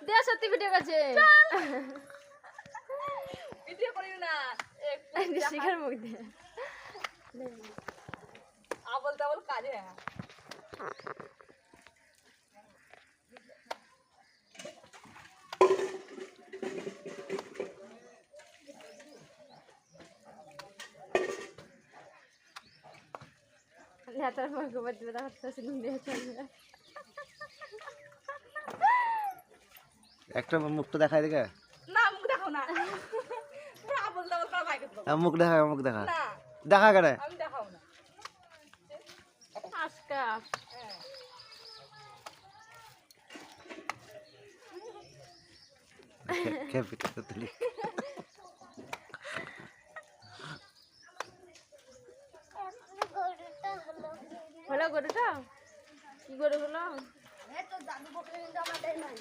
দে সত্যি ভিডিও করছে ভিডিও করি না শিখার মুখ দিয়ে আবল তাবল কাজে নেতার মুখ বাদ দিবে তাহলে সিলিং দিয়ে চলবে একটা মুখটা দেখাই দেখে না মুখ দেখাও না পুরো আবল তাবল করা বাইকে দাও মুখ দেখা মুখ দেখা না দেখা কেন আমি দেখাও না আজকা খেপি তুলি হলো গরুটা কি গরু হলো তো জাদু বকলে কিন্তু আমাদের নাই